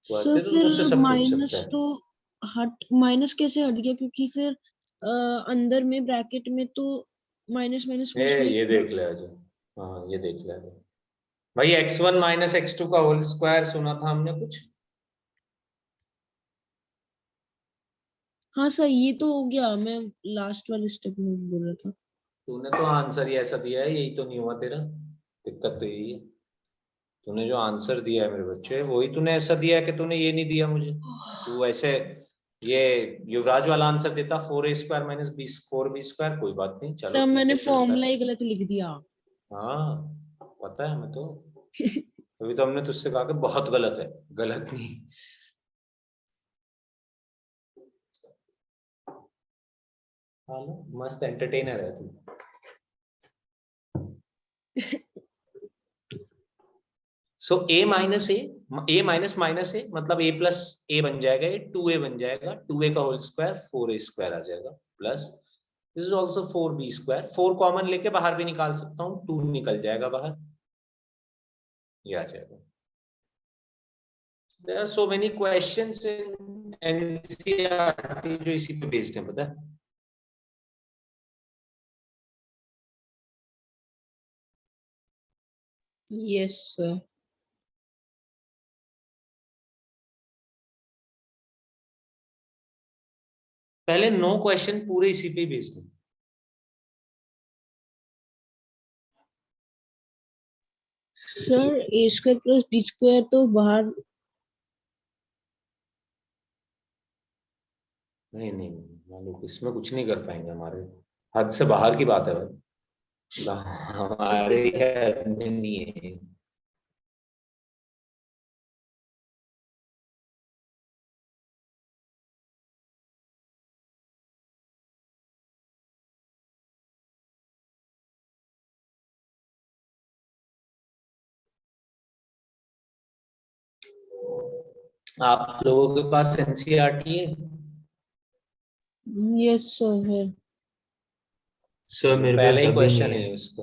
सर तो फिर मुझसे सब पूछ सकता माइनस है। तो माइनस कैसे हट गया, क्योंकि फिर अंदर में ब्रैकेट में तो माइनस माइनस प्लस में ये देख ले अजय। हाँ ये देख ले अजय। भाई x1 - x2 का होल स्क्वायर सुना था हमने कुछ? हाँ सर ये तो हो गया, मैं लास्ट वाले स्टेप में बोल रहा था। तूने तो आंसर ही ऐसा दिया है, यही तो नहीं हुआ तेरा। दिक्कत तो यही है, तूने जो आंसर दिया है मेरे बच्चे, वही तूने ऐसा दिया है कि तूने ये नहीं दिया मुझे। तू ऐसे ये युवराज वाला आंसर देता 4a² - 4b²। कोई बात नहीं, चलो सर ठीक मैंने है, चलता फॉर्मूला है। ही गलत लिख दिया। हाँ पता है, मैं तो अभी तो हमने तुझसे कहा कि बहुत गलत है, गलत नहीं। हाँ ना, मस्त एंटरटेनर है तू। So a minus A minus minus A मतलब a प्लस ए बन जाएगा, ये 2a बन जाएगा। 2a का होल स्क्वायर 4a² आ जाएगा, plus this is also 4b²। 4 common लेके बाहर भी निकाल सकता हूँ, 2 निकल जाएगा बाहर, ये आ जाएगा। There are so many questions in NCERT जो इसी पे बेस्ड है, पता है? Yes sir. पहले 9 क्वेश्चन पूरे इसी पे बेस्ड है। सर a² + b² तो बाहर। नहीं नहीं नहीं, हम लोग इसमें कुछ नहीं कर पाएंगे, हमारे हद से बाहर की बात है भाई, ओके हमारे सर। हद में नहीं है। आप लोगों के पास एनसीईआरटी है? यस सर है। सर मेरे पहले पास ही अभी क्वेश्चन नहीं है। है उसका,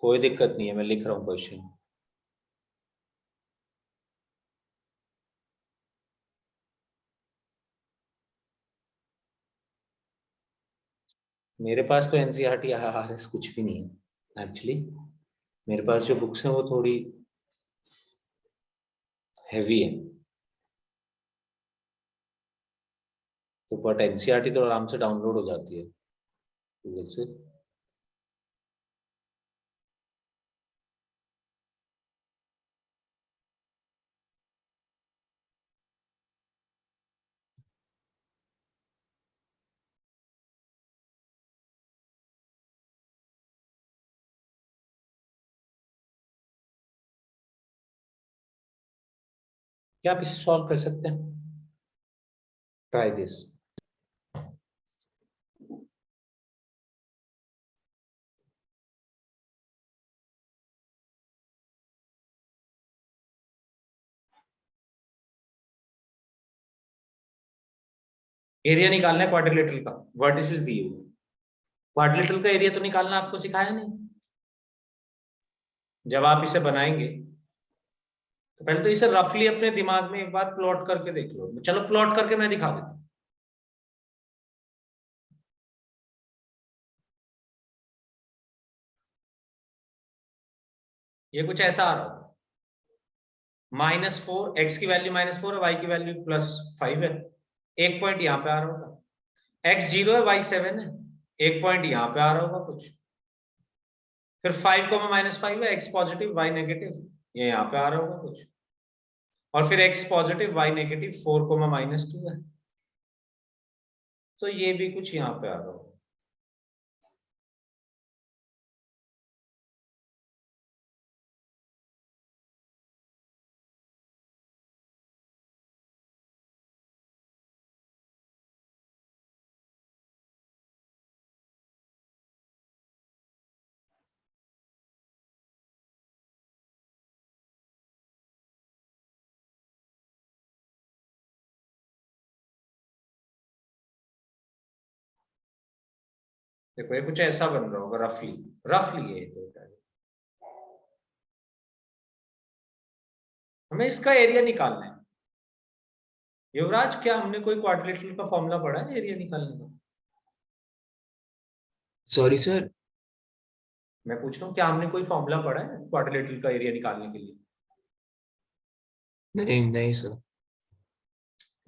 कोई दिक्कत नहीं है, मैं लिख रहा हूँ क्वेश्चन। मेरे पास तो एनसीईआरटी आरएस कुछ भी नहीं है एक्चुअली। मेरे पास जो बुक्स हैं वो थोड़ी हैवी है, तो बट एनसीईआरटी तो आराम से डाउनलोड हो जाती है गूगल से। क्या आप इसे सॉल्व कर सकते हैं? Try this. एरिया निकालना है क्वाड्रिलेटरल का, वर्टिसेस दिए हुए। क्वाड्रिलेटरल का एरिया तो निकालना आपको सिखाया नहीं। जब आप इसे बनाएंगे तो पहले तो इसे रफली अपने दिमाग में एक बार प्लॉट करके देख लो। चलो प्लॉट करके मैं दिखा देता हूं। ये कुछ ऐसा आ रहा होगा, -4, x की वैल्यू -4 है, y की वैल्यू +5 है। एक पॉइंट यहां पे आ रहा होगा, x 0 है, y 7 है। एक पॉइंट यहां पे आ रहा होगा कुछ, फिर 5, -5 है, x पॉजिटिव y नेगेटिव, ये यहां पे आ रहा होगा कुछ। और फिर x पॉजिटिव y नेगेटिव 4, -2 है, तो ये भी कुछ यहाँ पे आ रहा होगा। देखो ये कुछ ऐसा बन रहा होगा रफली, रफली ये होता है। हमें इसका एरिया निकालना है। युवराज, क्या हमने कोई क्वाड्रिलेटरल का फॉर्मूला पढ़ा है एरिया निकालने का? सॉरी सर, मैं पूछ रहा हूँ, क्या हमने कोई फॉर्मूला पढ़ा है क्वाड्रिलेटरल का एरिया निकालने के लिए? नहीं नहीं सर।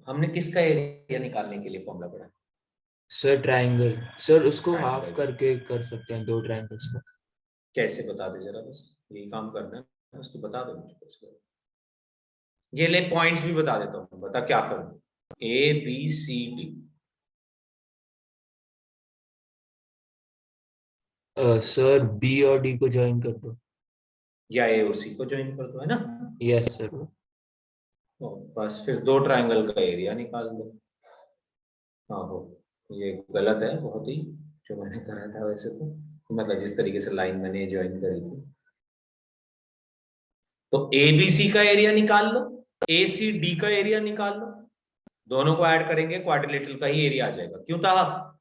हमने किसका एरिया निकालने के लिए फॉर्मूला पढ़ा है? सर ट्रायंगल, सर उसको हाफ Triangle। करके कर सकते हैं, 2 ट्रायंगल्स का। कैसे बता दे जरा, बस यही काम करना है, बस तू बता दे मुझको उसको। ये ले पॉइंट्स भी बता देता हूँ, बता क्या करूँ। ABCD, सर बी और डी को ज्वाइन कर दो। या A और C को ज्वाइन कर दो, है ना? Yes sir. तो बस फिर 2 ट्रायंगल का एरिया निकाल दो। हाँ हो, ये गलत है बहुत ही जो मैंने करा था वैसे तो, मतलब जिस तरीके से लाइन मैंने ज्वाइन करी थी। तो ABC का एरिया निकाल लो, ACD का एरिया निकाल लो, दोनों को ऐड करेंगे क्वाड्रिलेटरल का ही एरिया आ जाएगा। क्यों था?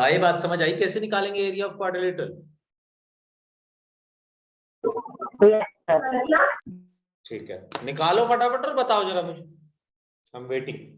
ये बात समझ आई कैसे निकालेंगे एरिया ऑफ क्वाड्रिलेटरल? ठीक है, निकालो फटाफट और बताओ जरा मुझे, I am waiting.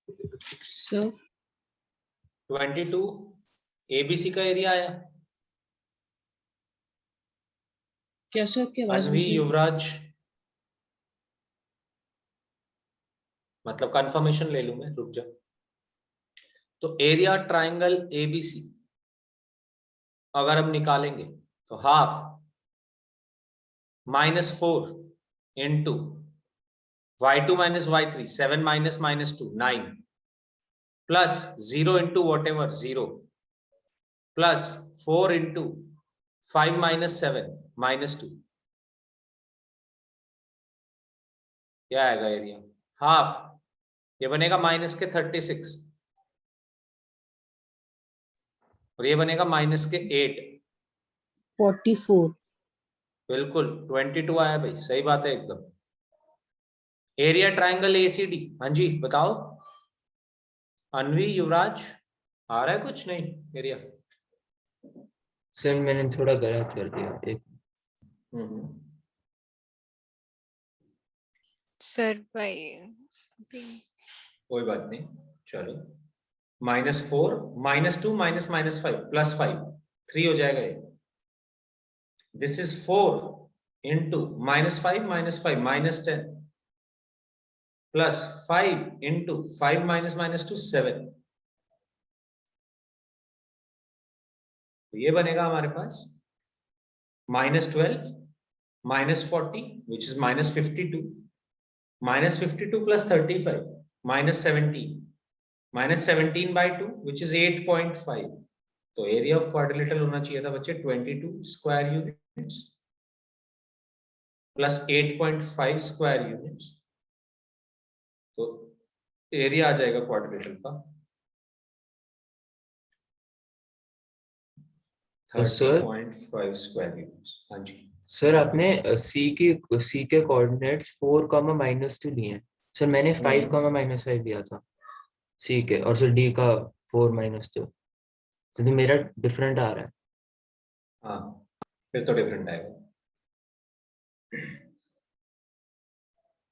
Sir 22 ABC का एरिया आया। क्या सर आपकी आवाज अनवी, बीच में युवराज, मतलब कंफर्मेशन ले लूं मैं, रुक जा। तो एरिया ट्राइंगल ABC अगर हम निकालेंगे तो half -4 into y2 minus y3 7 minus -2 9 plus 0 into what ever 0 plus 4 into 5 minus 7 -2, क्या आएगा एरिया? हाफ, ये बनेगा माइनस के 36 और ये बनेगा माइनस के 8। 44। बिल्कुल 22 आया भाई, सही बात है एकदम। एरिया ट्राइंगल ACD, हाँ जी बताओ अनवी, युवराज, आ रहा है कुछ? नहीं एरिया। सर मैंने थोड़ा गलत कर दिया एक। सर भाई कोई बात नहीं, चलो। -4 -2 -5 +5 3 हो जाएगा ये। This is 4 into -5 -10 plus 5 into 5 -2 7। तो ये बनेगा हमारे पास -12 -40 which is -52 -52 plus 35 -17 -17/2 which is 8.5। तो एरिया ऑफ क्वाड्रिलेटरल होना चाहिए था बच्चे 22 square units plus 8.5 square units. तो एरिया आ जाएगा क्वाड्रिलेटरल का सर 30.5 स्क्वायर यूनिट्स। हाँ जी सर आपने सी के कोऑर्डिनेट्स 4, -2 लिए हैं। सर मैंने 5, -5 लिया था सी के, और सर डी का 4 -2। तो मेरा डिफरेंट आ रहा है। हाँ फिर तो डिफरेंट आएगा,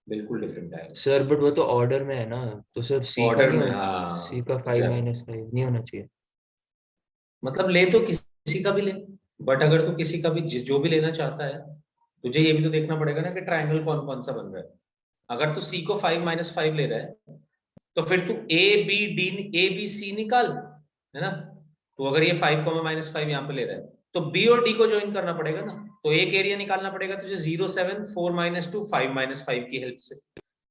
बिल्कुल डिफरेंट आएगा सर बट वो तो ऑर्डर में है ना, तो सर सी का ऑर्डर नहीं में। होना, हाँ सी का 5 exactly. -5 नहीं होना चाहिए। मतलब ले तो किसी का भी ले, बट अगर तू किसी का भी जो भी लेना चाहता है, तुझे ये भी तो देखना पड़ेगा ना कि ट्राइंगल कौन कौन सा बन रहा है। अगर तू सी को 5 -5 ले रहा है तो फिर तू ABC निकाल, है ना। तो अगर ये 5, -5 यहाँ पे ले रहा है तो बी और डी को ज्वाइन करना पड़ेगा ना। तो एक एरिया निकालना पड़ेगा तुझे 0 7 4 -2 5 -5 की हेल्प से,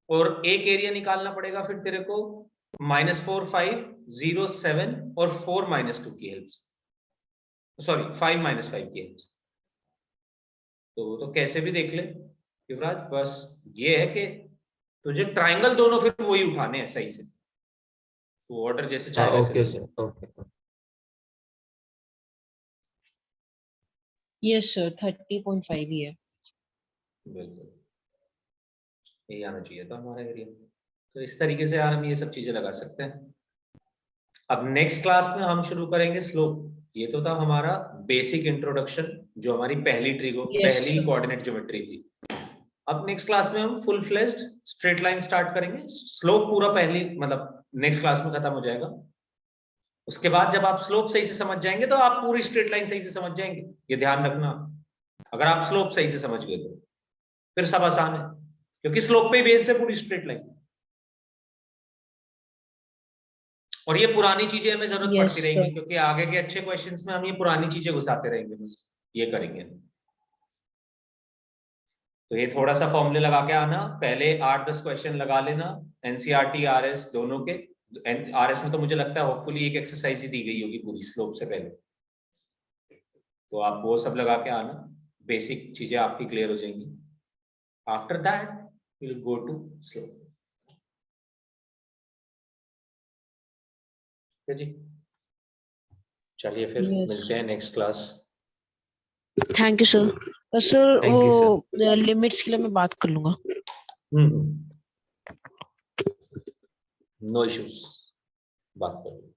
और एक एरिया निकालना पड़ेगा फिर तेरे को -4 5 0 7 और 4 -2 की हेल्प से, सॉरी 5 -5 की हेल्प से। तो कैसे भी देख ले युवराज, बस ये है कि तुझे ट्राइंगल दोनों फिर वही उठाने हैं सही से, तो ऑर्डर जैसे हाँ चाहे वैसे ओके ले। Sir, okay. यस सर 30.5 ही है। बिल्कुल यही आना चाहिए था हमारा एरिया। तो इस तरीके से यार हम ये सब चीजें लगा सकते हैं। अब नेक्स्ट क्लास में हम शुरू करेंगे स्लोप। ये तो था हमारा बेसिक इंट्रोडक्शन, जो हमारी पहली पहली sir. कोऑर्डिनेट ज्योमेट्री थी। अब नेक्स्ट क्लास में हम full fledged straight line start करेंगे। स्लोप पूरा पहली मतलब नेक्स्ट क्लास में खत्म हो जाएगा। उसके बाद जब आप स्लोप सही से समझ जाएंगे तो आप पूरी स्ट्रेट लाइन सही से समझ जाएंगे, ये ध्यान रखना। अगर आप स्लोप सही से समझ गए तो फिर सब आसान है, क्योंकि स्लोप पे ही बेस्ड है पूरी स्ट्रेट लाइन। और ये पुरानी चीजें हमें जरूरत पड़ती रहेंगी, क्योंकि आगे के अच्छे क्वेश्चंस में हम ये पुरानी चीजें घुसाते रहेंगे, बस ये करेंगे। तो ये थोड़ा सा फॉर्मूले लगा के आना, पहले 8-10 क्वेश्चन लगा लेना एनसीईआरटी आरएस दोनों के। आरएस में तो मुझे लगता है होपफुली एक एक्सरसाइज ही दी गई होगी पूरी स्लोप से पहले, तो आप वो सब लगा के आना, बेसिक चीजें आपकी क्लियर हो जाएंगी। After that will go to slope. जी चलिए फिर मिलते हैं next class. Thank you sir. Sir Thank you, वो लिमिट्स के लिए मैं बात कर लूंगा। नो इश्यूज, बात करो।